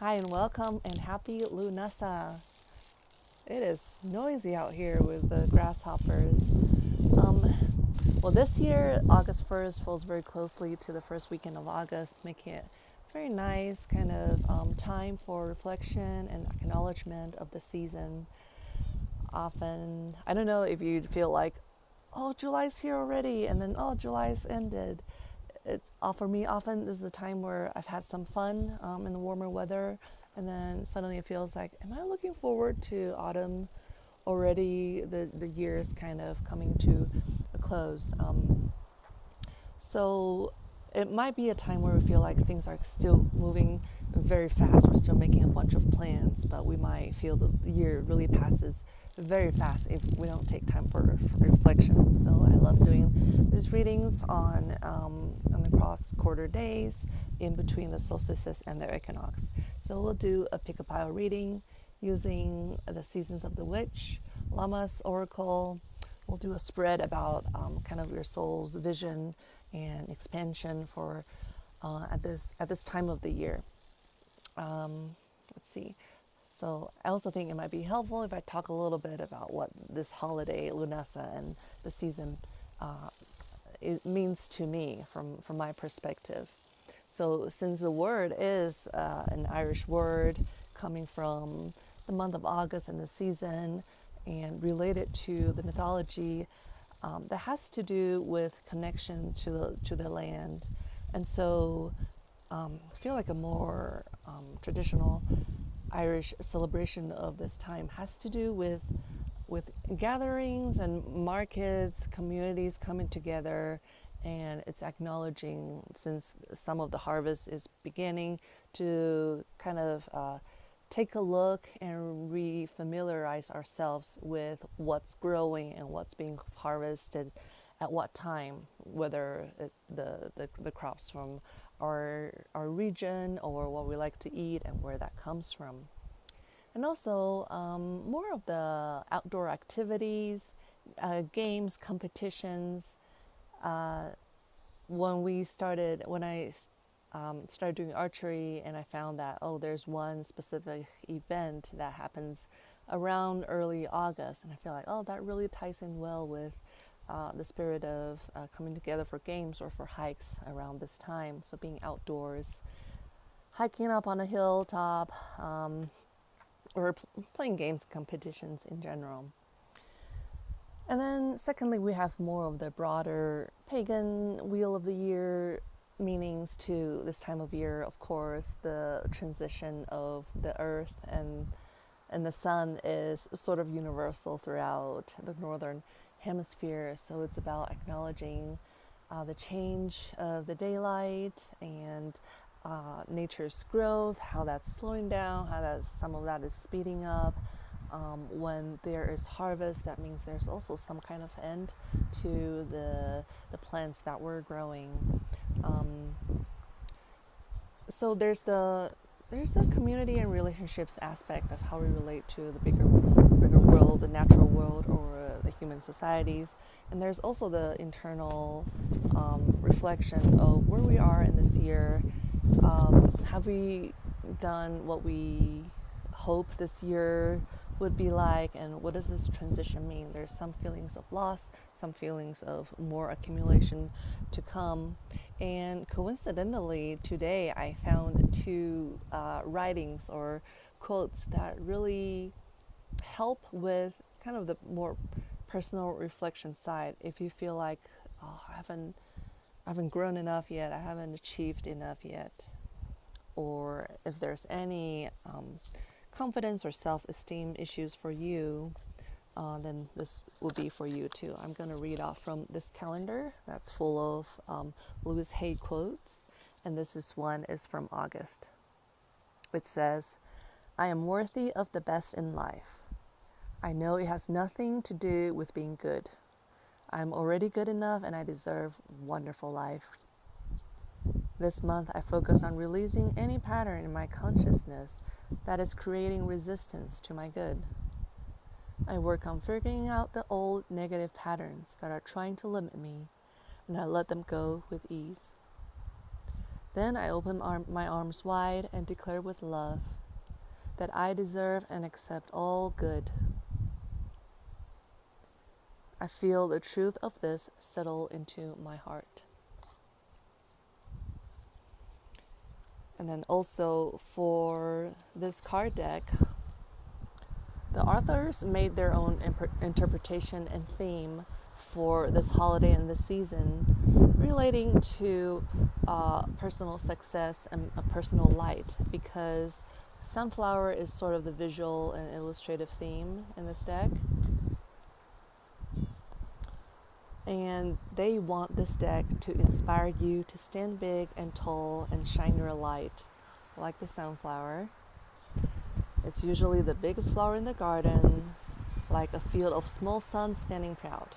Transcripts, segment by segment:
Hi and welcome and happy Lunasa. It is noisy out here with the grasshoppers. Um, well, this year, August 1st falls very closely to the first weekend of August, making it very nice kind of time for reflection and acknowledgement of the season. Often, I don't know if you feel like, oh, July's here already, and then, oh, July's ended. For me, often this is a time where I've had some fun in the warmer weather, and then suddenly it feels like, am I looking forward to autumn already? The year is kind of coming to a close. So it might be a time where we feel like things are still moving very fast. We're still making a bunch of plans, but we might feel the year really passes very fast if we don't take time for reflection. So I love doing these readings on the cross quarter days in between the solstices and the equinox. So we'll do a pick a pile reading using the seasons of the witch, Lammas oracle. We'll do a spread about kind of your soul's vision and expansion for at this time of the year. Let's see. So I also think it might be helpful if I talk a little bit about what this holiday, Lunasa, and the season it means to me from my perspective. So since the word is an Irish word coming from the month of August and the season and related to the mythology, that has to do with connection to the land. And so I feel like a more traditional Irish celebration of this time has to do with gatherings and markets, communities coming together, and it's acknowledging, since some of the harvest is beginning, to kind of take a look and re-familiarize ourselves with what's growing and what's being harvested at what time, whether the crops from our region or what we like to eat and where that comes from. And also more of the outdoor activities, games, competitions. When I started doing archery, and I found that, oh, there's one specific event that happens around early August, and I feel like, oh, that really ties in well with the spirit of coming together for games or for hikes around this time. So being outdoors, hiking up on a hilltop, or playing games competitions in general. And then secondly, we have more of the broader pagan wheel of the year meanings to this time of year. Of course, the transition of the earth and the sun is sort of universal throughout the northern hemisphere. So it's about acknowledging the change of the daylight and nature's growth, how that's slowing down, some of that is speeding up. When there is harvest, that means there's also some kind of end to the plants that we're growing. So there's the community and relationships aspect of how we relate to the bigger world, the natural world, or the human societies. And there's also the internal reflection of where we are in this year. Have we done what we hope this year would be like, and what does this transition mean? There's some feelings of loss, some feelings of more accumulation to come. And coincidentally, today I found two writings or quotes that really help with kind of the more personal reflection side. If you feel like, oh, I haven't grown enough yet, I haven't achieved enough yet, or if there's any confidence or self-esteem issues for you, then this will be for you too. I'm going to read off from this calendar that's full of Louise Hay quotes, and one is from August. It says, "I am worthy of the best in life. I know it has nothing to do with being good. I'm already good enough and I deserve a wonderful life. This month I focus on releasing any pattern in my consciousness that is creating resistance to my good. I work on figuring out the old negative patterns that are trying to limit me, and I let them go with ease. Then I open my arms wide and declare with love that I deserve and accept all good. I feel the truth of this settle into my heart. And then also for this card deck, the authors made their own interpretation and theme for this holiday and this season relating to personal success and a personal light, because sunflower is sort of the visual and illustrative theme in this deck. And they want this deck to inspire you to stand big and tall and shine your light like the sunflower. It's usually the biggest flower in the garden, like a field of small suns standing proud.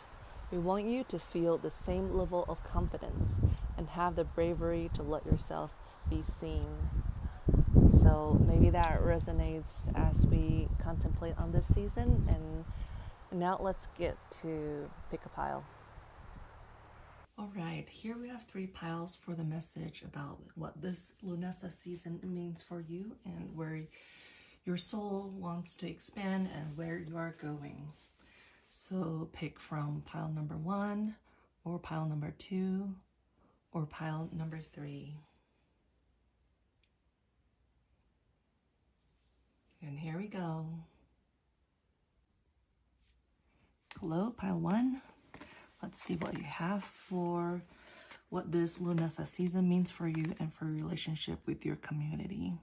We want you to feel the same level of confidence and have the bravery to let yourself be seen. So maybe that resonates as we contemplate on this season. And now let's get to pick a pile. All right, here we have 3 piles for the message about what this Lunasa season means for you and where your soul wants to expand and where you are going. So pick from pile number 1 or pile number 2 or pile number 3. And here we go. Hello, pile 1. Let's see what you have for what this Lunasa season means for you and for your relationship with your community.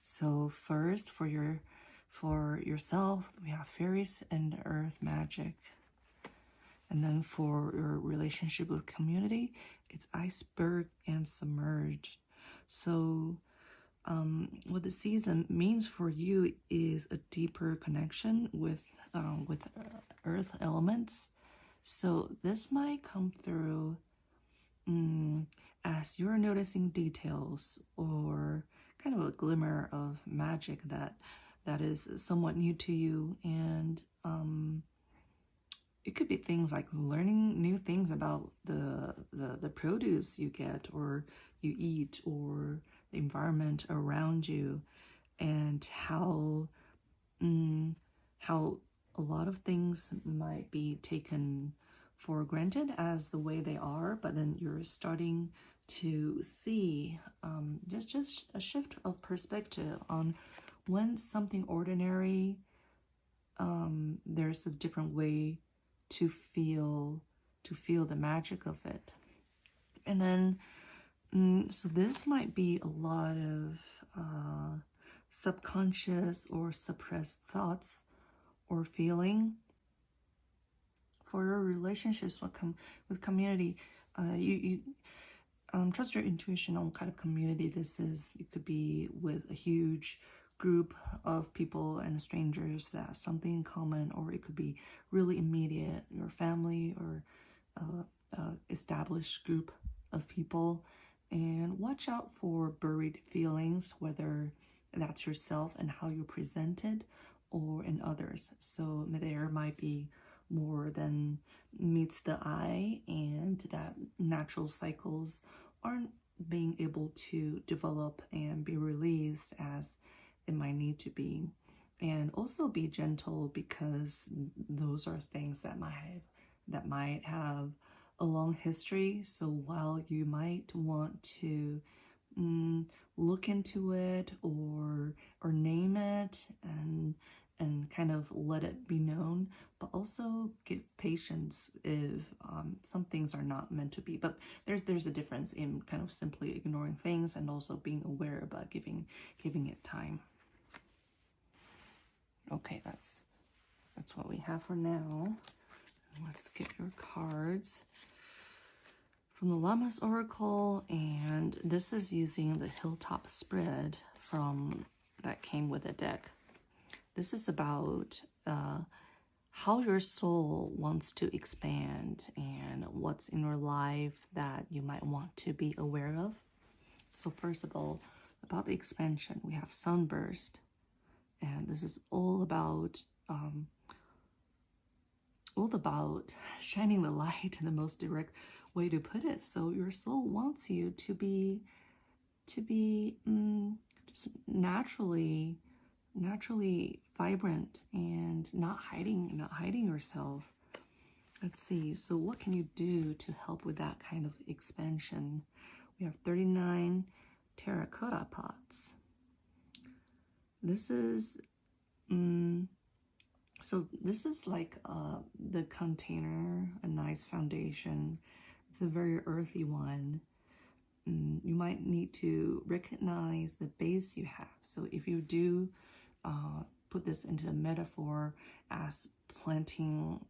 So first, for yourself, we have fairies and earth magic. And then for your relationship with community, it's iceberg and submerged. So what the season means for you is a deeper connection with earth elements. So this might come through as you're noticing details or kind of a glimmer of magic that is somewhat new to you. And it could be things like learning new things about the produce you get or you eat, or the environment around you, and how a lot of things might be taken for granted as the way they are, but then you're starting to see just a shift of perspective on when something ordinary, there's a different way to feel the magic of it. And then so this might be a lot of subconscious or suppressed thoughts or feeling. For your relationships with community, you trust your intuition on what kind of community this is. It could be with a huge group of people and strangers that have something in common, or it could be really immediate, your family or established group of people. And watch out for buried feelings, whether that's yourself and how you present it, or in others. So there might be more than meets the eye, and that natural cycles aren't being able to develop and be released as it might need to be. And also be gentle, because those are things that might have a long history. So while you might want to look into it or name it and kind of let it be known, but also give patience if some things are not meant to be. But there's a difference in kind of simply ignoring things and also being aware about giving it time. Okay, that's what we have for now. Let's get your cards from the Llamas Oracle, and this is using the Hilltop spread that came with the deck. This is about how your soul wants to expand and what's in your life that you might want to be aware of. So first of all, about the expansion, we have Sunburst, and this is all about shining the light in the most direct way to put it. So your soul wants you to be to be just naturally vibrant and not hiding yourself. Let's see, so what can you do to help with that kind of expansion? We have 39 terracotta pots. This is so this is like the container, a nice foundation. It's a very earthy one. You might need to recognize the base you have. So if you do put this into a metaphor as planting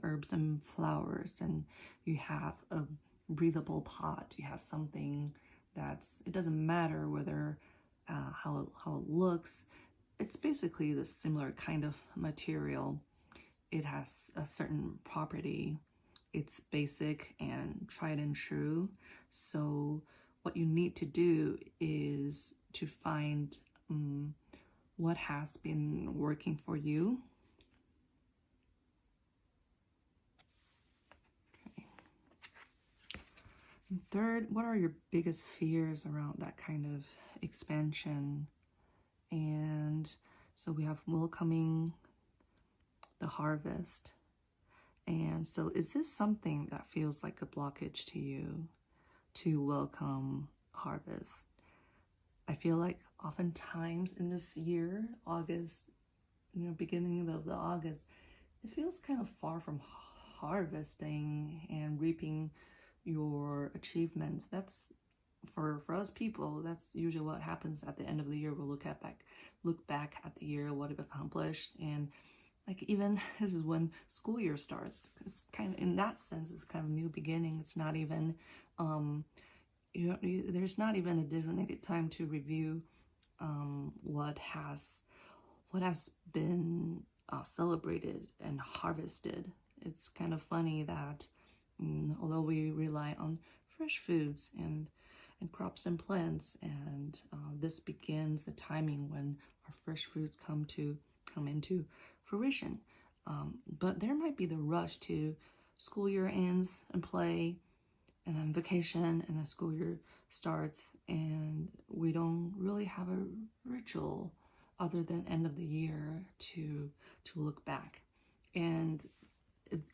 herbs and flowers, and you have a breathable pot, you have something that's, it doesn't matter whether how it looks. It's basically the similar kind of material. It has a certain property. It's basic and tried and true. So what you need to do is to find what has been working for you. Okay. And third, what are your biggest fears around that kind of expansion? And so we have welcoming the harvest. And so is this something that feels like a blockage to you, to welcome harvest? I feel like oftentimes in this year, August, beginning of the August, it feels kind of far from harvesting and reaping your achievements. That's for us people, that's usually what happens at the end of the year. We'll look back at the year, what we've accomplished, and like even this is when school year starts. It's kind of, in that sense, it's kind of new beginning. It's not even there's not even a designated time to review what has been celebrated and harvested. It's kind of funny that although we rely on fresh foods and crops and plants, and this begins the timing when our fresh fruits come into fruition, but there might be the rush to school year ends and play, and then vacation, and then school year starts, and we don't really have a ritual other than end of the year to look back. And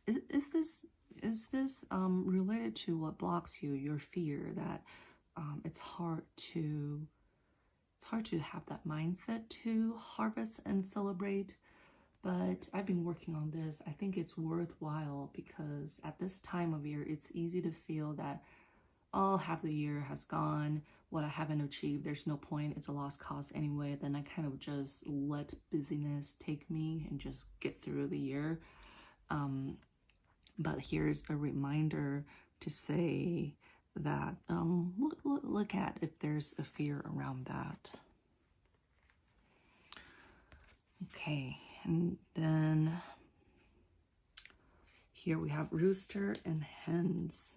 is this related to what blocks you, your fear that it's hard to have that mindset to harvest and celebrate? But I've been working on this. I think it's worthwhile because at this time of year, it's easy to feel that, oh, half the year has gone, what I haven't achieved, there's no point, it's a lost cause anyway. Then I kind of just let busyness take me and just get through the year. But here's a reminder to say that look at if there's a fear around that. Okay, and then here we have rooster and hens,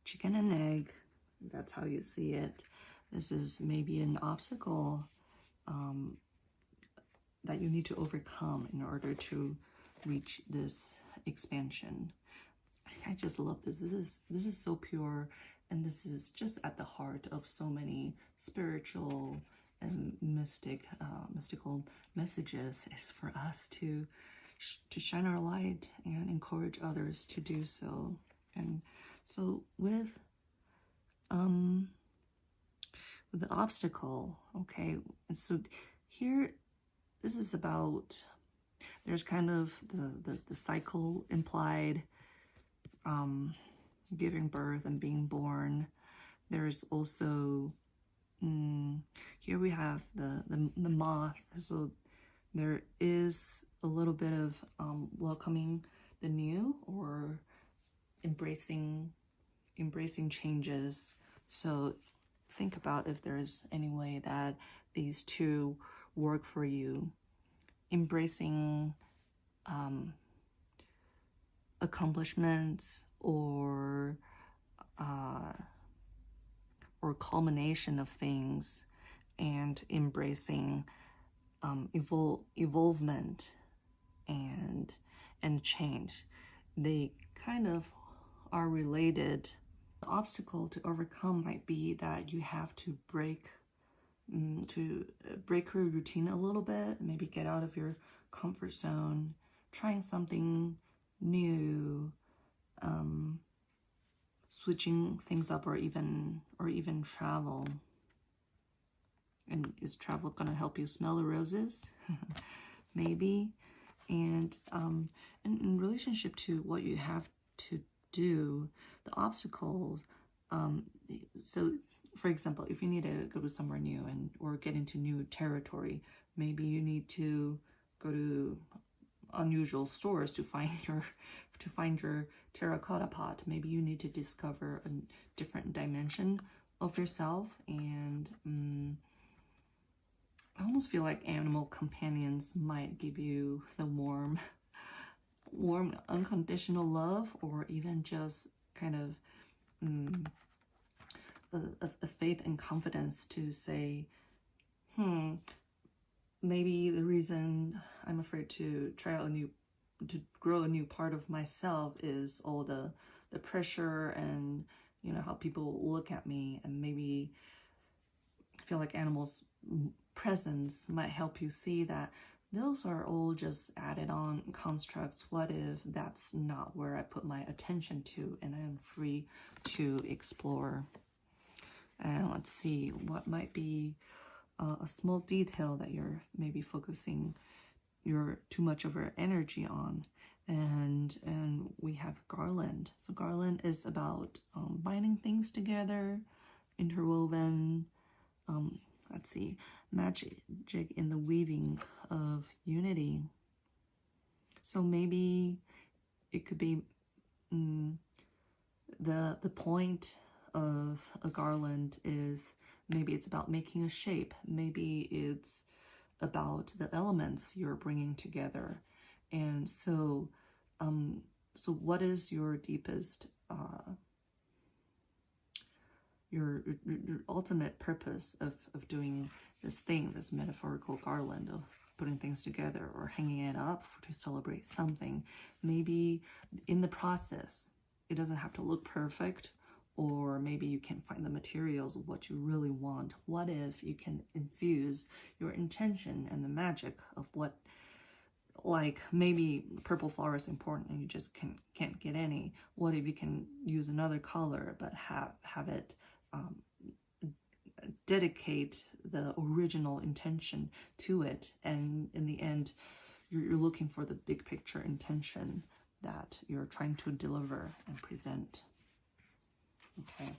chicken and egg. That's how you see it. This is maybe an obstacle that you need to overcome in order to reach this expansion. I just love this. This is so pure, and this is just at the heart of so many spiritual and mystical messages, is for us to shine our light and encourage others to do so. And so with the obstacle, okay, and so here, this is about, there's kind of the cycle implied, giving birth and being born. There's also here we have the moth. So there is a little bit of welcoming the new, or embracing changes. So think about if there's any way that these two work for you. Embracing accomplishments or culmination of things, and embracing evolvement and change. They kind of are related. the obstacle to overcome might be that you have to break your routine a little bit, maybe get out of your comfort zone, trying something new, switching things up, or even travel. And is travel going to help you smell the roses? Maybe. And in relationship to what you have to do, the obstacles, so for example, if you need to go to somewhere new or get into new territory, maybe you need to go to unusual stores to find your terracotta pot. Maybe you need to discover a different dimension of yourself. And I almost feel like animal companions might give you the warm unconditional love, or even just kind of a faith and confidence to say, maybe the reason I'm afraid to grow a new part of myself is all the pressure and, how people look at me. And maybe I feel like animals' presence might help you see that those are all just added on constructs. What if that's not where I put my attention to, and I am free to explore? And let's see, what might be a small detail that you're maybe focusing too much of your energy on. And we have garland. So garland is about binding things together, interwoven. Let's see, magic in the weaving of unity. So maybe it could be the point of a garland is, maybe it's about making a shape. Maybe it's about the elements you're bringing together. And so what is your deepest, your ultimate purpose of doing this thing, this metaphorical garland of putting things together or hanging it up to celebrate something? Maybe in the process, it doesn't have to look perfect, or maybe you can find the materials of what you really want. What if you can infuse your intention and the magic of what, like maybe purple flower is important and you just can't get any. What if you can use another color but have it dedicate the original intention to it, and in the end you're looking for the big picture intention that you're trying to deliver and present. Okay.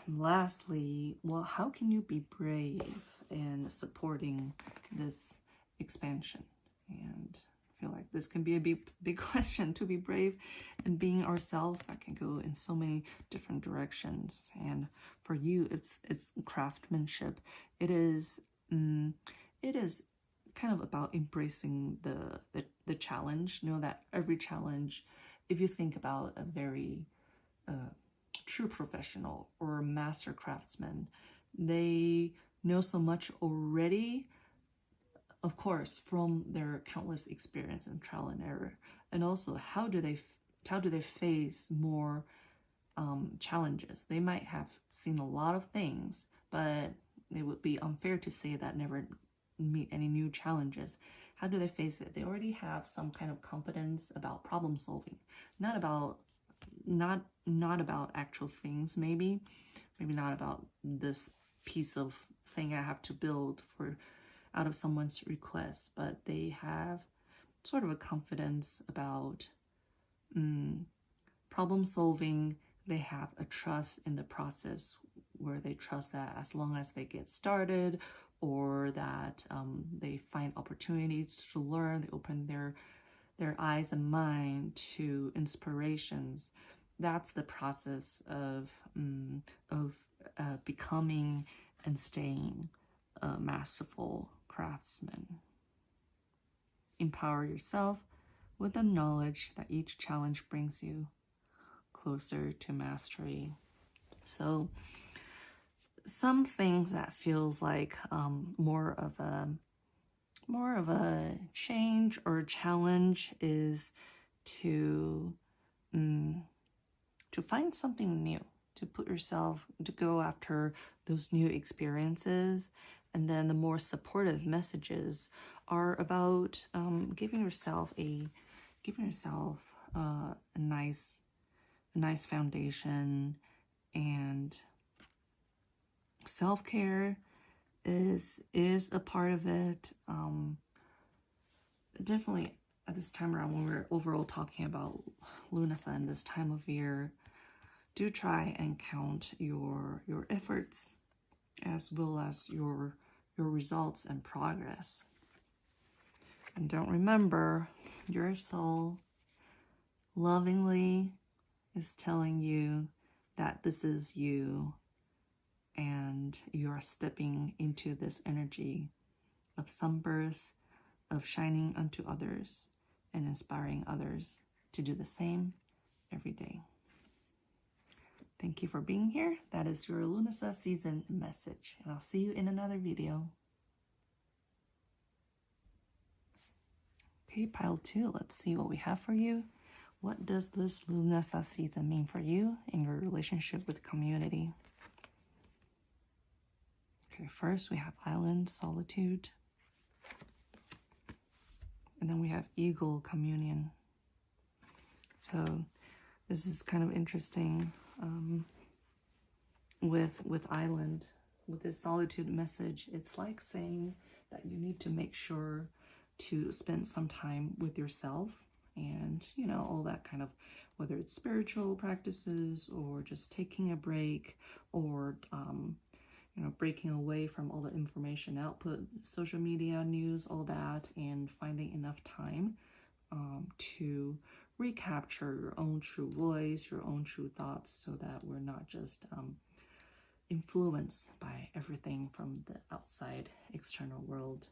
Lastly, well, how can you be brave in supporting this expansion? And I feel like this can be a big question, to be brave and being ourselves. That can go in so many different directions. And for you, it's craftsmanship. It is kind of about embracing the challenge. Know that every challenge, if you think about a very true professional or master craftsman, they know so much already, of course, from their countless experience and trial and error. And also, how do they face more challenges? They might have seen a lot of things, but it would be unfair to say that never meet any new challenges. How do they face it? They already have some kind of confidence about problem solving, not about actual things, maybe not about this piece of thing I have to build out of someone's request, but they have sort of a confidence about problem solving. They have a trust in the process, where they trust that as long as they get started, or that they find opportunities to learn, they open their eyes and mind to inspirations. That's the process of becoming and staying a masterful craftsman. Empower yourself with the knowledge that each challenge brings you closer to mastery. So some things that feels like more of a change or a challenge is to to find something new, to put yourself, to go after those new experiences. And then the more supportive messages are about giving yourself a nice foundation, and self-care is a part of it. Definitely at this time around, when we're overall talking about Lunasa and this time of year, do try and count your efforts as well as your results and progress. And don't remember, your soul lovingly is telling you that this is you, and you are stepping into this energy of sunburst, of shining unto others and inspiring others to do the same every day. Thank you for being here. That is your Lunasa season message, and I'll see you in another video. Okay, pile 2, let's see what we have for you. What does this Lunasa season mean for you in your relationship with community? Okay, first we have island, solitude. And then we have eagle, communion. So this is kind of interesting with island, with this solitude message. It's like saying that you need to make sure to spend some time with yourself, and you know, all that kind of, whether it's spiritual practices or just taking a break, or you know, breaking away from all the information output, social media, news, all that, and finding enough time to recapture your own true voice, your own true thoughts, so that we're not just influenced by everything from the outside external world.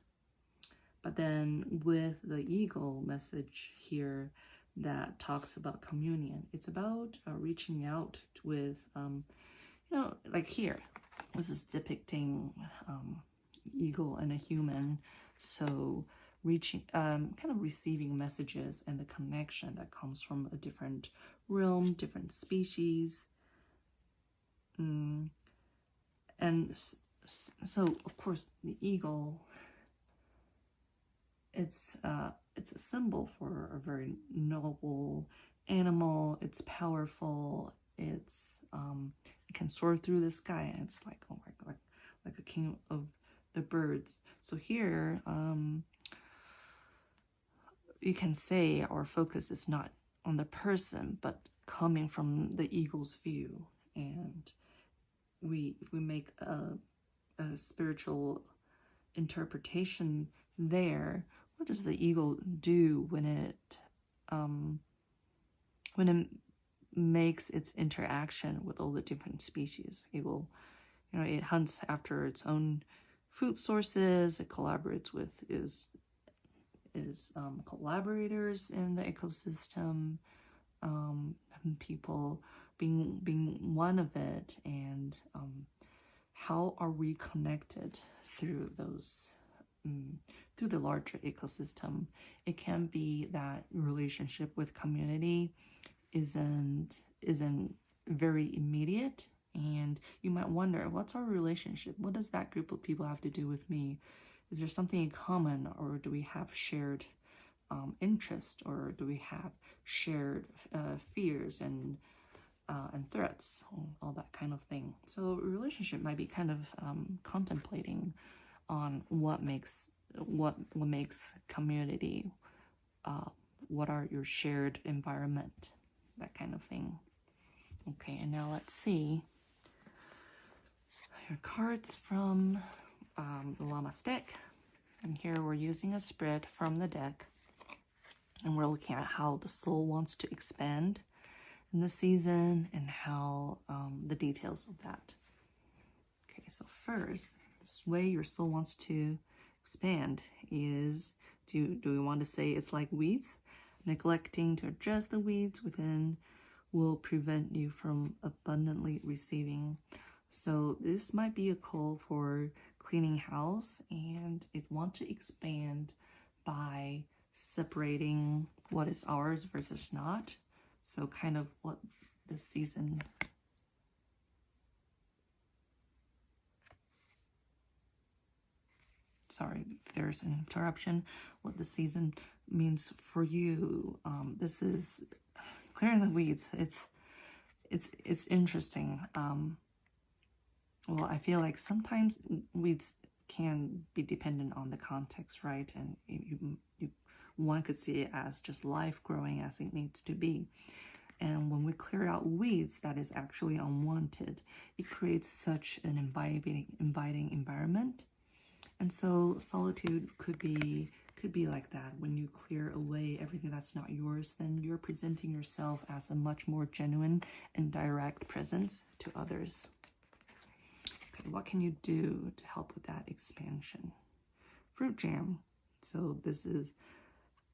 But then with the eagle message here that talks about communion, it's about reaching out with, you know, like here, this is depicting eagle and a human. So reaching, kind of receiving messages and the connection that comes from a different realm, different species. And so, of course, the eagle, it's a symbol for a very noble animal. It's powerful. It's it can soar through the sky, and it's like, oh my god, like a king of the birds. So here, you can say our focus is not on the person, but coming from the eagle's view. And if we make a spiritual interpretation there, what does the eagle do when it makes its interaction with all the different species? It will, you know, it hunts after its own food sources. It collaborates with its collaborators in the ecosystem, people being one of it. And how are we connected through those, through the larger ecosystem? It can be that relationship with community isn't very immediate, and you might wonder, what's our relationship? What does that group of people have to do with me? Is there something in common, or do we have shared interest, or do we have shared fears and threats, all that kind of thing? So a relationship might be kind of contemplating on what makes community, what are your shared environment, that kind of thing. Okay, and now let's see your cards from the Llama's deck. And here we're using a spread from the deck, and we're looking at how the soul wants to expand in the season, and how the details of that. Okay, so first, this way your soul wants to expand is, do we want to say it's like weeds? Neglecting to address the weeds within will prevent you from abundantly receiving. So this might be a call for cleaning house, and it wants to expand by separating what is ours versus not. So kind of what this season. Sorry if there's an interruption. What the season means for you. This is clearing the weeds. It's interesting. Well, I feel like sometimes weeds can be dependent on the context, right? And one could see it as just life growing as it needs to be. And when we clear out weeds that is actually unwanted, it creates such an inviting environment. And so solitude could be like that. When you clear away everything that's not yours, then you're presenting yourself as a much more genuine and direct presence to others. Okay, what can you do to help with that expansion? Fruit jam. So this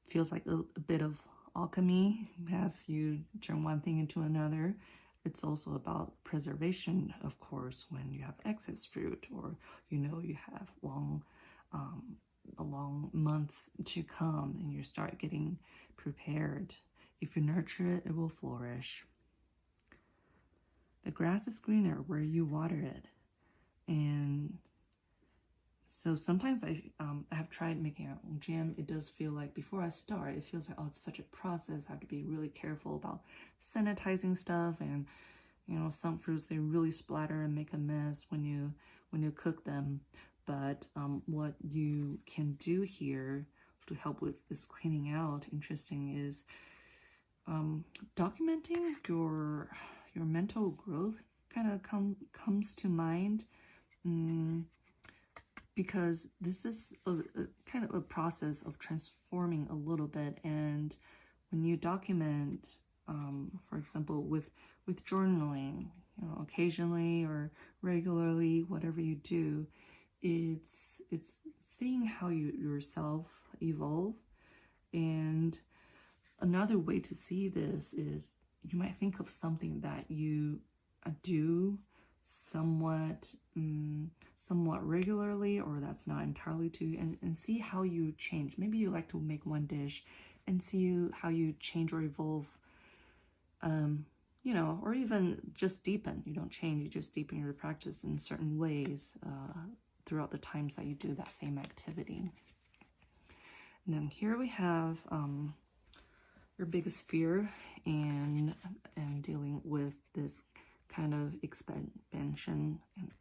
feels like a bit of alchemy as you turn one thing into another. It's also about preservation, of course, when you have excess fruit, or you have long months to come and you start getting prepared. If you nurture it, it will flourish. The grass is greener where you water it. And so sometimes I have tried making our own jam. It does feel like before I start, it feels like, oh, it's such a process. I have to be really careful about sanitizing stuff, and some fruits, they really splatter and make a mess when you cook them. But what you can do here to help with this cleaning out, interesting, is documenting your mental growth kind of comes to mind. Because this is a kind of a process of transforming a little bit. And when you document, for example, with journaling, occasionally or regularly, whatever you do, it's seeing how you yourself evolve. And another way to see this is you might think of something that you do somewhat regularly, or that's not entirely to, and see how you change. Maybe you like to make one dish and see how you change or evolve, or even just deepen. You don't change, you just deepen your practice in certain ways throughout the times that you do that same activity. And then here we have your biggest fear and dealing with this kind of expansion. And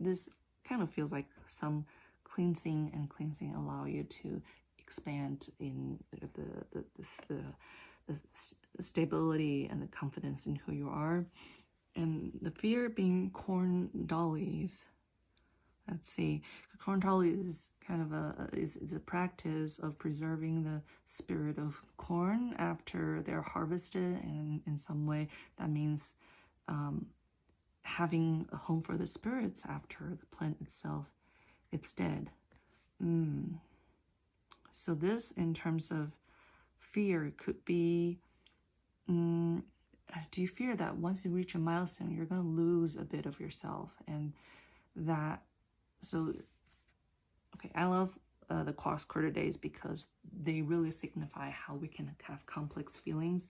this kind of feels like some cleansing, and cleansing allow you to expand in the stability and the confidence in who you are. And the fear being corn dollies. Let's see, corn dolly is kind of is a practice of preserving the spirit of corn after they're harvested, and in some way that means having a home for the spirits after the plant itself, it's dead. So this, in terms of fear, could be, do you fear that once you reach a milestone, you're going to lose a bit of yourself? And that, so, okay, I love the cross-quarter days because they really signify how we can have complex feelings.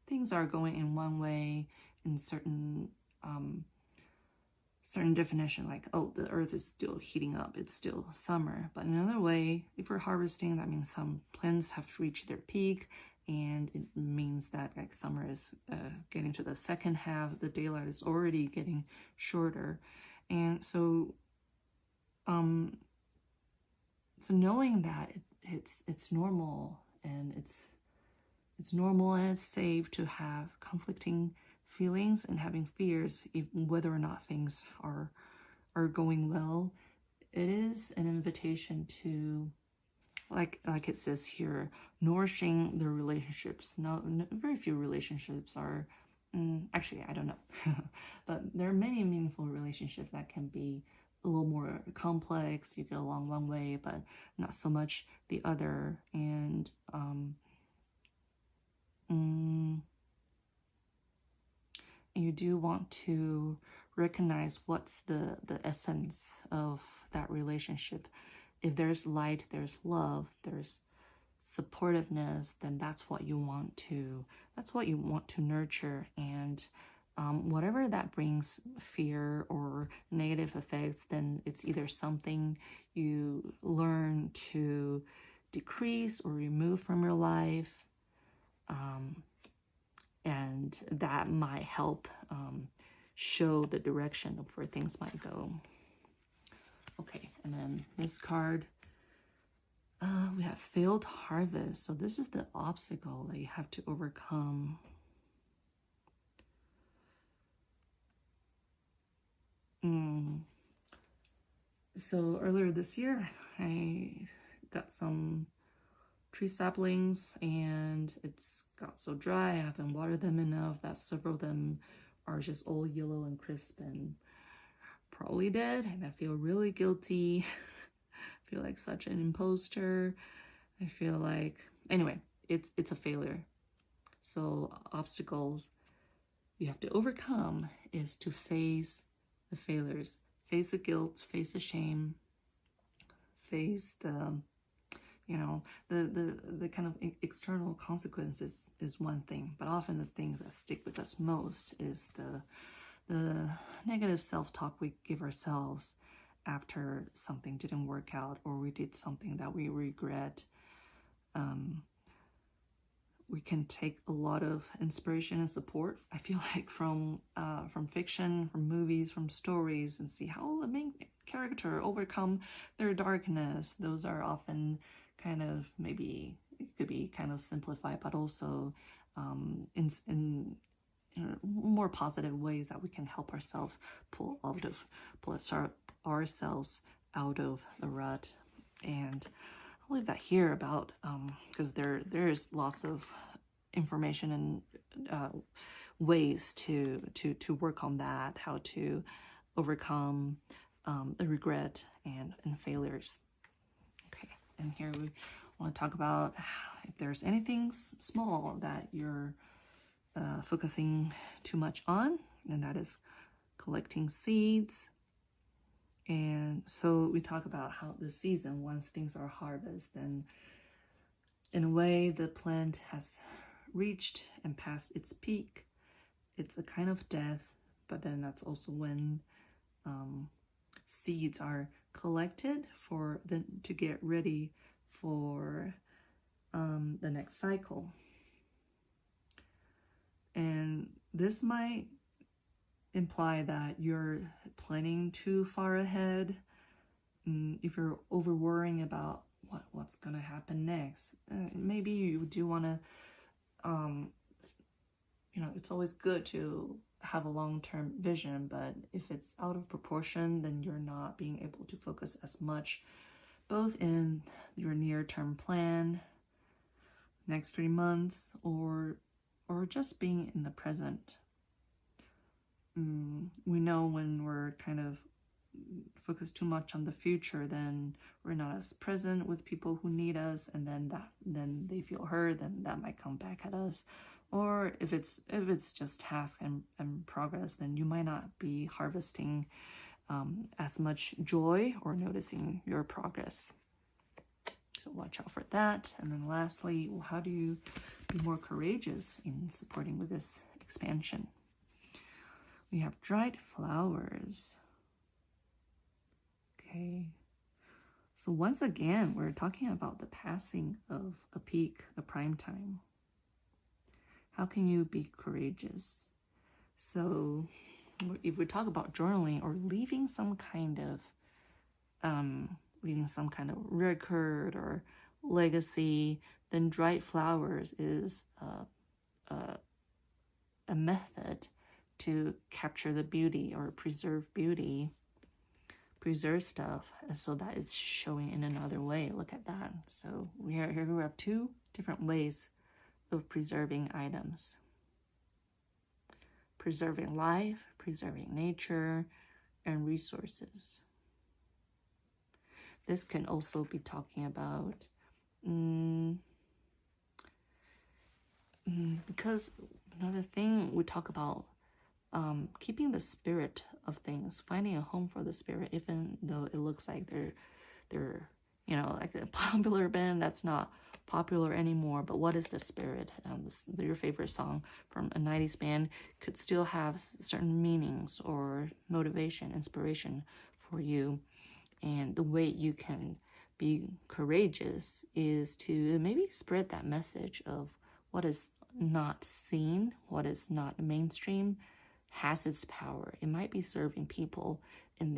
Things are going in one way in certain definition, like, oh, the earth is still heating up, it's still summer. But another way, if we're harvesting, that means some plants have reached their peak, and it means that like summer is getting to the second half, the daylight is already getting shorter. And so so knowing that it's normal, and it's normal and it's safe to have conflicting feelings and having fears, even whether or not things are going well. It is an invitation to, like it says here, nourishing the relationships. No, very few relationships are, actually, I don't know, but there are many meaningful relationships that can be a little more complex. You get along one way, but not so much the other. And you do want to recognize what's the essence of that relationship. If there's light, there's love, there's supportiveness, then that's what you want to nurture. And whatever that brings fear or negative effects, then it's either something you learn to decrease or remove from your life, and that might help show the direction of where things might go. Okay, and then this card, we have failed harvest. So this is the obstacle that you have to overcome. So earlier this year, I got some tree saplings and it's got so dry, I haven't watered them enough that several of them are just all yellow and crisp and probably dead, and I feel really guilty. I feel like such an imposter. I feel like, anyway, it's a failure. So obstacles you have to overcome is to face the failures, face the guilt, face the shame, face the, you know, the kind of external consequences is one thing, but often the things that stick with us most is the negative self-talk we give ourselves after something didn't work out or we did something that we regret. We can take a lot of inspiration and support, I feel like, from fiction, from movies, from stories, and see how the main character overcome their darkness. Those are often kind of, maybe it could be kind of simplified, but also in more positive ways that we can help ourselves pull ourselves out of the rut. And I'll leave that here about because there's lots of information and ways to work on that, how to overcome the regret and failures. Okay, and here we want to talk about if there's anything small that you're focusing too much on, and that is collecting seeds. And so we talk about how the season, once things are harvested, then in a way the plant has reached and passed its peak. It's a kind of death, but then that's also when seeds are collected to get ready for the next cycle. And this might imply that you're planning too far ahead. If you're over worrying about what's gonna happen next, maybe you do want to it's always good to have a long-term vision, but if it's out of proportion, then you're not being able to focus as much both in your near-term plan, next 3 months, or just being in the present. We know when we're kind of focused too much on the future, then we're not as present with people who need us, and then they feel hurt, then that might come back at us. Or if it's just task and progress, then you might not be harvesting as much joy or noticing your progress. So watch out for that. And then lastly, how do you be more courageous in supporting with this expansion? We have dried flowers. Okay. So once again, we're talking about the passing of a peak, a prime time. How can you be courageous? So if we talk about journaling or leaving some kind of record or legacy, then dried flowers is a method to capture the beauty or preserve beauty, preserve stuff, so that it's showing in another way. Look at that. So here we have 2 different ways of preserving items. Preserving life, preserving nature, and resources. This can also be talking about, because another thing we talk about, keeping the spirit of things, finding a home for the spirit, even though it looks like they're you know, like a popular band that's not popular anymore, but what is the spirit? Your favorite song from a 90s band could still have certain meanings or motivation, inspiration for you. And the way you can be courageous is to maybe spread that message of what is not seen, what is not mainstream, has its power. It might be serving people in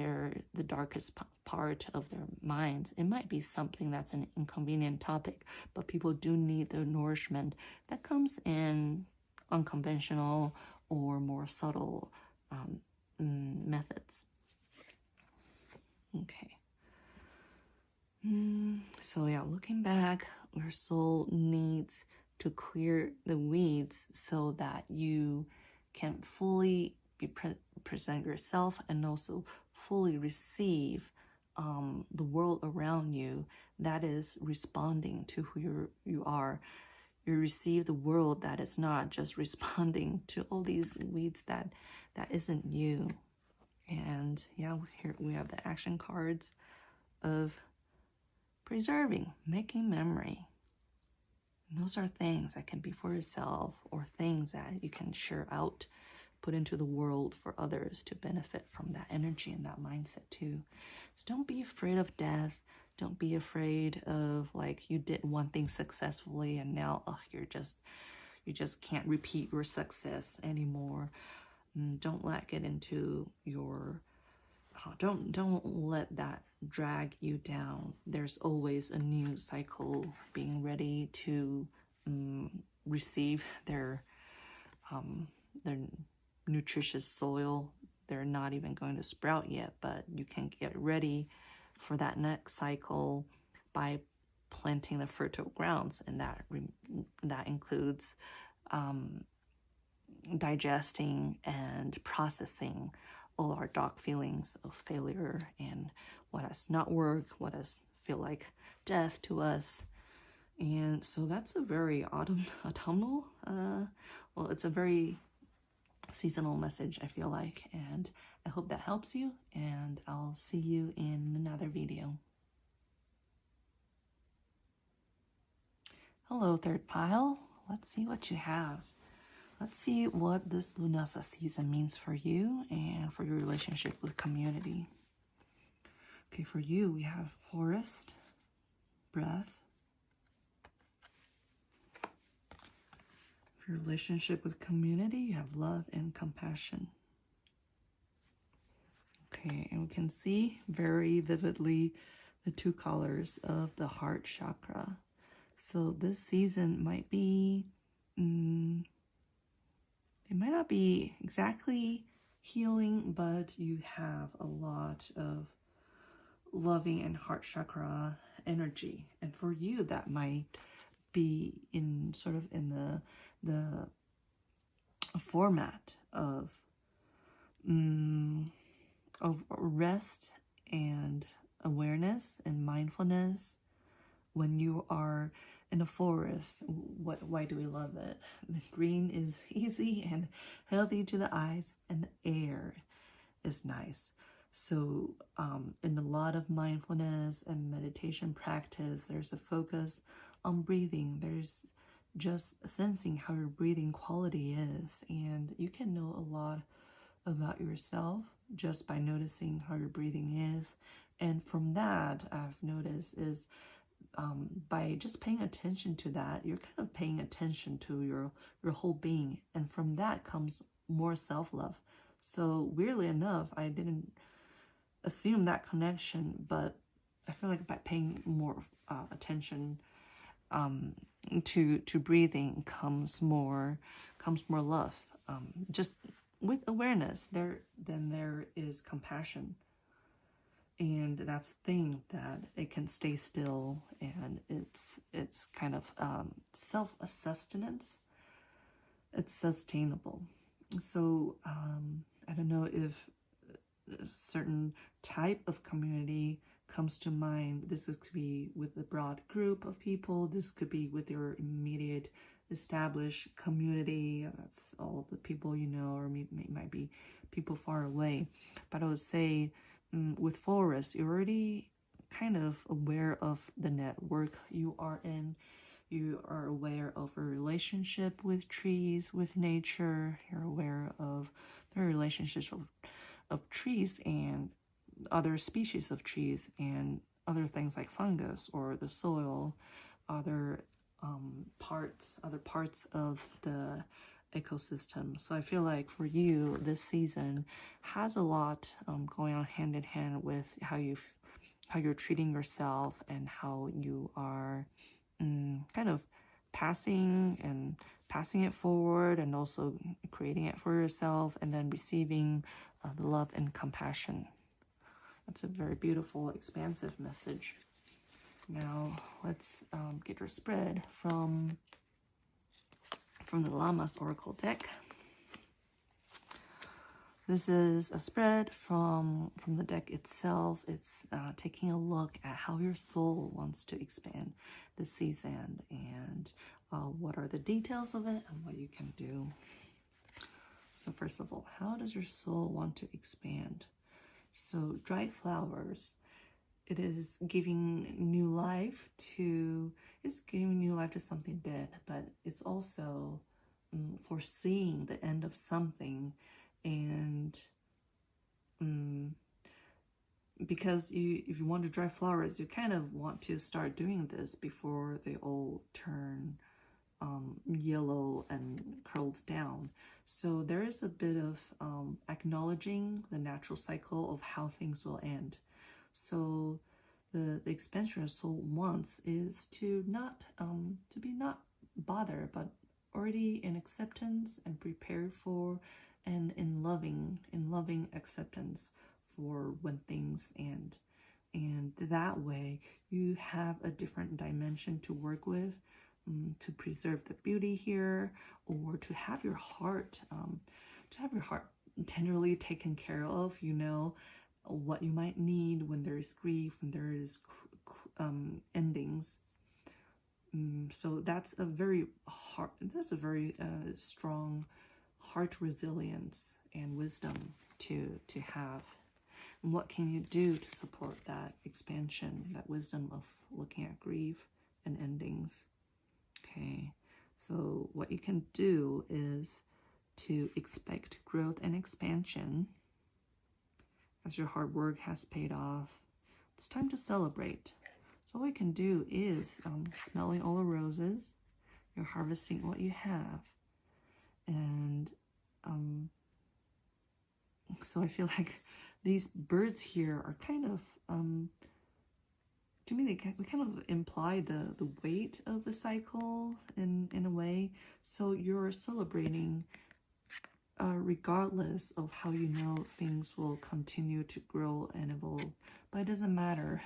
the darkest part of their minds. It might be something that's an inconvenient topic, but people do need the nourishment that comes in unconventional or more subtle methods. Okay. So yeah, looking back, your soul needs to clear the weeds so that you can fully be present yourself and also fully receive the world around you that is responding to who you are. You receive the world that is not just responding to all these weeds that isn't you. And yeah, here we have the action cards of preserving, making memory. And those are things that can be for yourself or things that you can share out, put into the world for others to benefit from that energy and that mindset too. So don't be afraid of death. Don't be afraid of like you did one thing successfully and now you just can't repeat your success anymore. Don't let it into your don't let that drag you down. There's always a new cycle being ready to receive their nutritious soil. They're not even going to sprout yet, but you can get ready for that next cycle by planting the fertile grounds, and that includes digesting and processing all our dark feelings of failure and what has not worked, what has feel like death to us. And so that's a very autumnal, well, it's a very seasonal message, I feel like, and I hope that helps you, and I'll see you in another video. Hello, third pile. Let's see what you have. Let's see what this Lunasa season means for you and for your relationship with community. Okay, for you, we have forest, breath. For your relationship with community, you have love and compassion. Okay, and we can see very vividly the two colors of the heart chakra. So this season might be, it might not be exactly healing, but you have a lot of loving and heart chakra energy. And for you, that might be in sort of in the format of rest and awareness and mindfulness. When you are in a forest, why do we love it? The green is easy and healthy to the eyes, and the air is nice. So in a lot of mindfulness and meditation practice, there's a focus on breathing. There's just sensing how your breathing quality is, and you can know a lot about yourself just by noticing how your breathing is. And from that, I've noticed is by just paying attention to that, you're kind of paying attention to your whole being, and from that comes more self-love. So weirdly enough, I didn't assume that connection, but I feel like by paying more attention to breathing comes more love. Just with awareness, then there is compassion. And that's the thing, that it can stay still, and it's kind of self-sustenance. It's sustainable. So I don't know if a certain type of community comes to mind. This could be with a broad group of people. This could be with your immediate established community. That's all the people you know, or might be people far away. But I would say with forest, you already kind of aware of the network you are in. You are aware of a relationship with trees, with nature. You're aware of the relationships of trees and other species of trees and other things like fungus or the soil, other parts of the ecosystem. So I feel like for you, this season has a lot going on hand in hand with how you're treating yourself and how you are kind of passing it forward, and also creating it for yourself, and then receiving the love and compassion. That's a very beautiful, expansive message. Now let's get your spread from the Llamas Oracle deck. This is a spread from the deck itself. It's taking a look at how your soul wants to expand this season, and what are the details of it and what you can do. So first of all, how does your soul want to expand? So dried flowers, it is giving new life to something dead, but it's also foreseeing the end of something. And because if you want to dry flowers, you kind of want to start doing this before they all turn yellow and curled down. So there is a bit of acknowledging the natural cycle of how things will end. So the expansion of soul wants is to be not bothered, but already in acceptance and prepared for, and in loving acceptance for when things end. And that way you have a different dimension to work with, to preserve the beauty here, or to have your heart tenderly taken care of. You know what you might need when there is grief, when there is endings. So that's a very strong heart resilience and wisdom to have. And what can you do to support that expansion, that wisdom of looking at grief and endings? Okay, so what you can do is to expect growth and expansion as your hard work has paid off. It's time to celebrate. So what you can do is smelling all the roses. You're harvesting what you have. And so I feel like these birds here are kind of, to me, they kind of imply the weight of the cycle in a way. So you're celebrating regardless of how you know things will continue to grow and evolve. But it doesn't matter.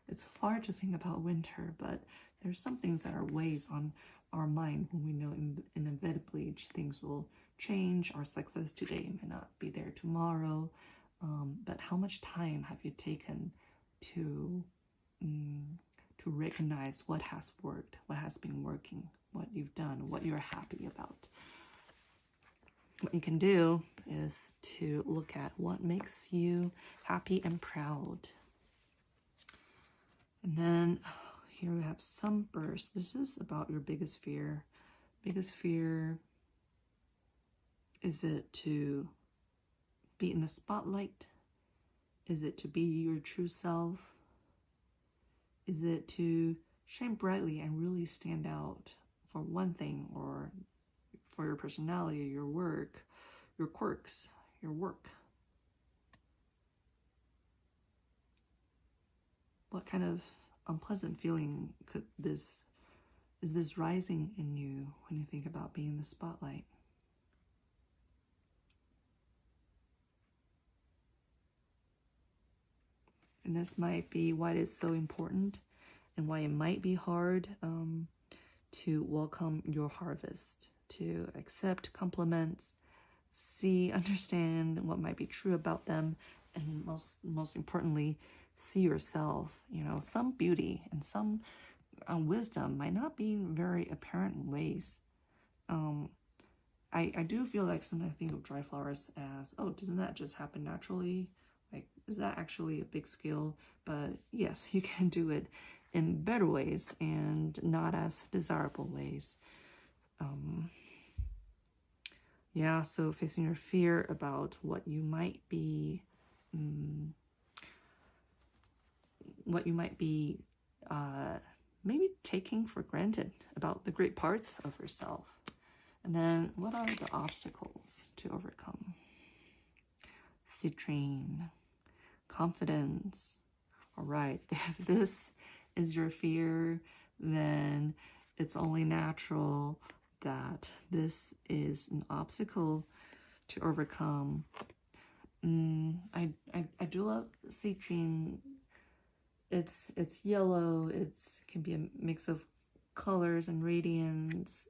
It's hard to think about winter, but there's some things that are weighs on our mind when we know inevitably things will change. Our success today may not be there tomorrow. But how much time have you taken to recognize what has worked, what has been working, what you've done, what you're happy about? What you can do is to look at what makes you happy and proud. And then here we have sunburst. This is about your biggest fear. Biggest fear, is it to be in the spotlight? Is it to be your true self? Is it to shine brightly and really stand out for one thing, or for your personality, your work, your quirks, your work? What kind of unpleasant feeling is this rising in you when you think about being in the spotlight? And this might be why it is so important, and why it might be hard to welcome your harvest, to accept compliments, understand what might be true about them, and most importantly, see yourself. You know, some beauty and some wisdom might not be in very apparent ways. I do feel like sometimes I think of dry flowers as, oh, doesn't that just happen naturally? Like is that actually a big skill? But yes, you can do it in better ways and not as desirable ways. Yeah, so facing your fear about what you might be, maybe taking for granted about the great parts of yourself. And then what are the obstacles to overcome? Citrine, confidence. All right, if this is your fear, then it's only natural that this is an obstacle to overcome. I do love citrine. It's yellow. It can be a mix of colors and radiance.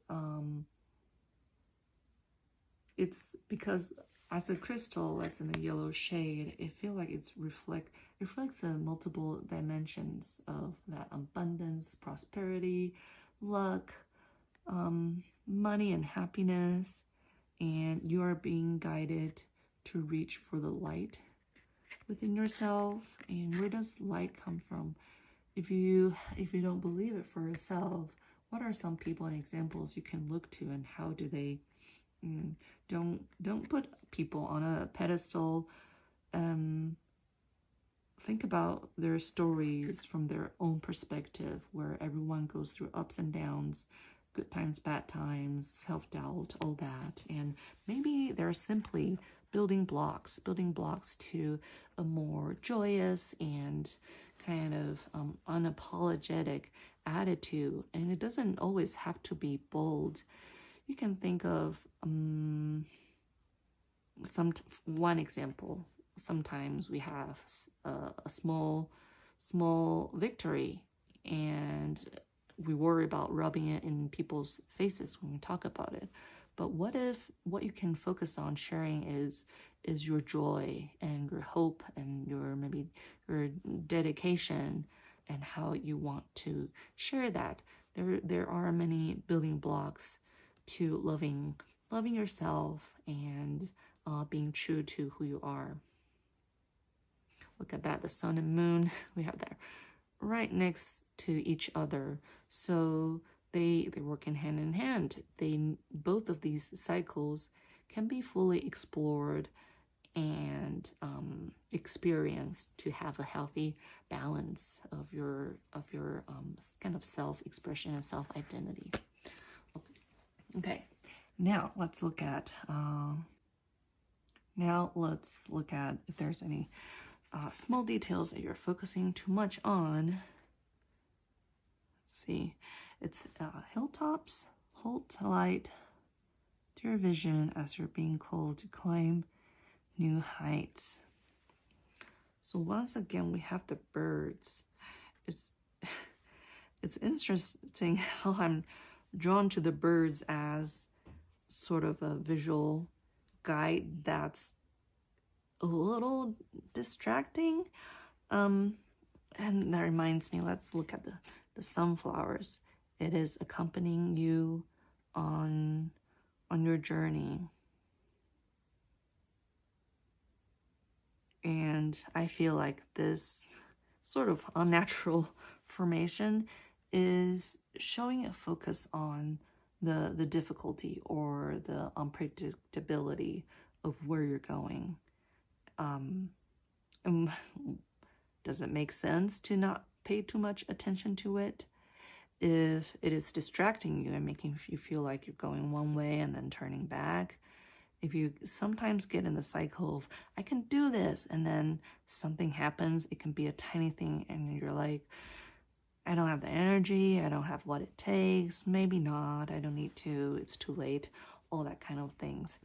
It's because as a crystal, as in the yellow shade, I feel like it reflects the multiple dimensions of that abundance, prosperity, luck, money and happiness, and you are being guided to reach for the light within yourself. And where does light come from? If you don't believe it for yourself, what are some people and examples you can look to, and how do they don't put people on a pedestal. Think about their stories from their own perspective, where everyone goes through ups and downs, good times, bad times, self-doubt, all that. And maybe they're simply building blocks to a more joyous and kind of unapologetic attitude. And it doesn't always have to be bold. You can think of one example. Sometimes we have a small victory, and we worry about rubbing it in people's faces when we talk about it. But what if what you can focus on sharing is your joy and your hope and maybe your dedication, and how you want to share that. There are many building blocks to loving yourself and being true to who you are. Look at that, the sun and moon, we have that right next to each other. So they work in hand. Both of these cycles can be fully explored and experienced to have a healthy balance of your kind of self-expression and self-identity. Okay, now let's look at if there's any small details that you're focusing too much on. Let's see, it's hilltops, hold light to your vision as you're being called to climb new heights. So once again, we have the birds. It's interesting how I'm drawn to the birds as sort of a visual guide that's a little distracting. And that reminds me, let's look at the sunflowers. It is accompanying you on your journey. And I feel like this sort of unnatural formation is showing a focus on the difficulty or the unpredictability of where you're going. Does it make sense to not pay too much attention to it? If it is distracting you and making you feel like you're going one way and then turning back, if you sometimes get in the cycle of, I can do this, and then something happens, it can be a tiny thing, and you're like, I don't have the energy, I don't have what it takes, maybe not, I don't need to, it's too late, all that kind of things.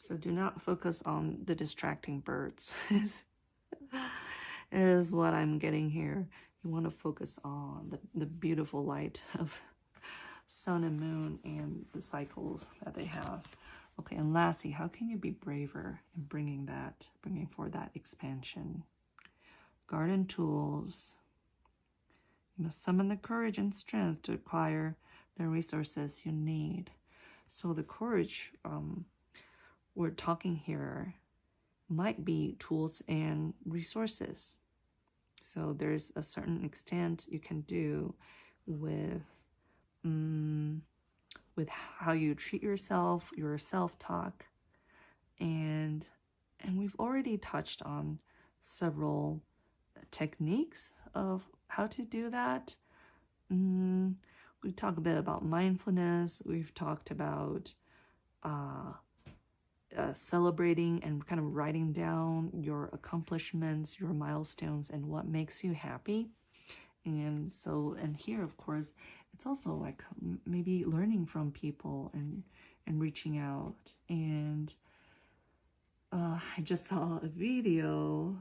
So do not focus on the distracting birds, is what I'm getting here. You want to focus on the beautiful light of sun and moon and the cycles that they have. Okay, and lastly, how can you be braver in bringing forth that expansion? Garden tools. You must summon the courage and strength to acquire the resources you need. So the courage, we're talking here might be tools and resources. So there's a certain extent you can do with how you treat yourself, your self-talk, and we've already touched on several techniques of how to do that. We talked a bit about mindfulness. We've talked about celebrating and kind of writing down your accomplishments, your milestones, and what makes you happy. And so, and here, of course, it's also like maybe learning from people and reaching out. And I just saw a video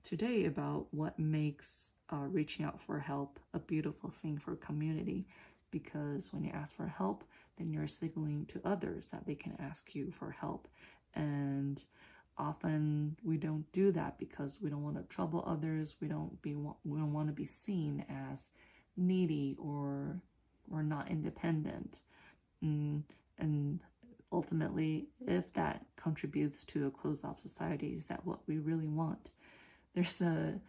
today about what makes reaching out for help a beautiful thing for community. Because when you ask for help, then you're signaling to others that they can ask you for help. And often we don't do that because we don't want to trouble others. We don't want to be seen as needy or not independent. And ultimately, if that contributes to a closed-off society, is that what we really want? There's a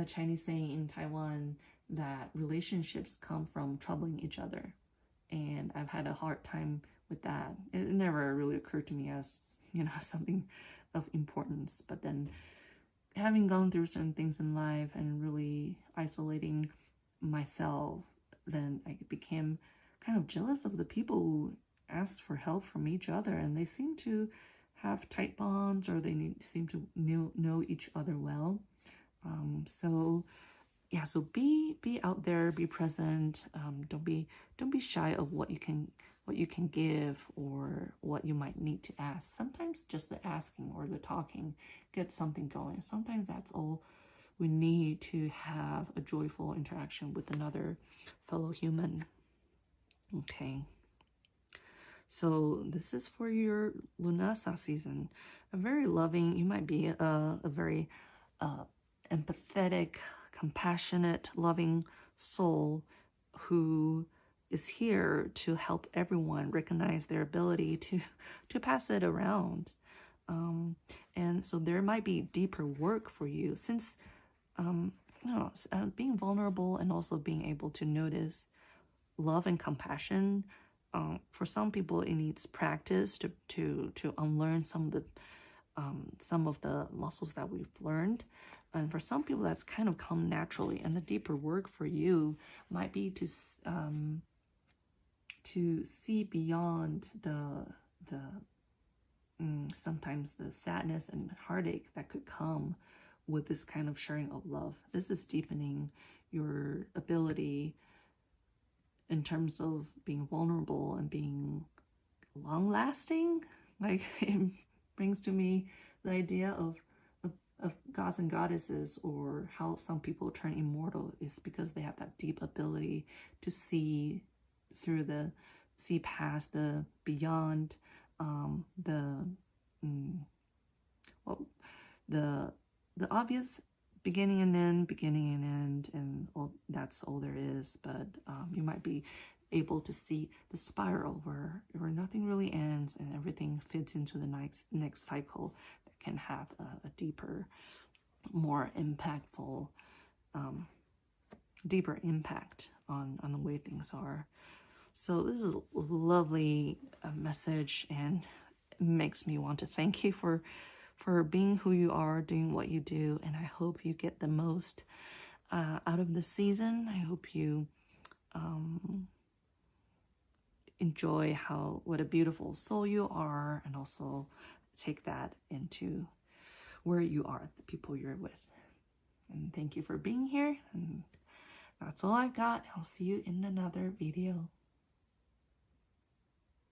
Chinese saying in Taiwan that relationships come from troubling each other. And I've had a hard time with that. It never really occurred to me as, something of importance. But then having gone through certain things in life and really isolating myself, then I became kind of jealous of the people who asked for help from each other, and they seem to have tight bonds, or they seem to know each other well. So be out there, be present. Don't be shy of what you can give or what you might need to ask. Sometimes just the asking or the talking gets something going. Sometimes that's all we need to have a joyful interaction with another fellow human. Okay. So this is for your Lunasa season. A very loving, you might be a very empathetic, compassionate, loving soul who is here to help everyone recognize their ability to pass it around. And so there might be deeper work for you, since being vulnerable and also being able to notice love and compassion. For some people, it needs practice to unlearn some of the muscles that we've learned. And for some people, that's kind of come naturally. And the deeper work for you might be to see beyond the sometimes the sadness and heartache that could come with this kind of sharing of love. This is deepening your ability in terms of being vulnerable and being long-lasting. Like, it brings to me the idea of gods and goddesses, or how some people turn immortal is because they have that deep ability to see past the beyond the obvious beginning and end, and that's all there is. But you might be able to see the spiral where nothing really ends and everything fits into the next cycle that can have a deeper, more impactful, deeper impact on the way things are. So this is a lovely message, and it makes me want to thank you for being who you are, doing what you do, and I hope you get the most out of the season. I hope you enjoy what a beautiful soul you are, and also take that into where you are, the people you're with. And thank you for being here. And that's all I've got. I'll see you in another video.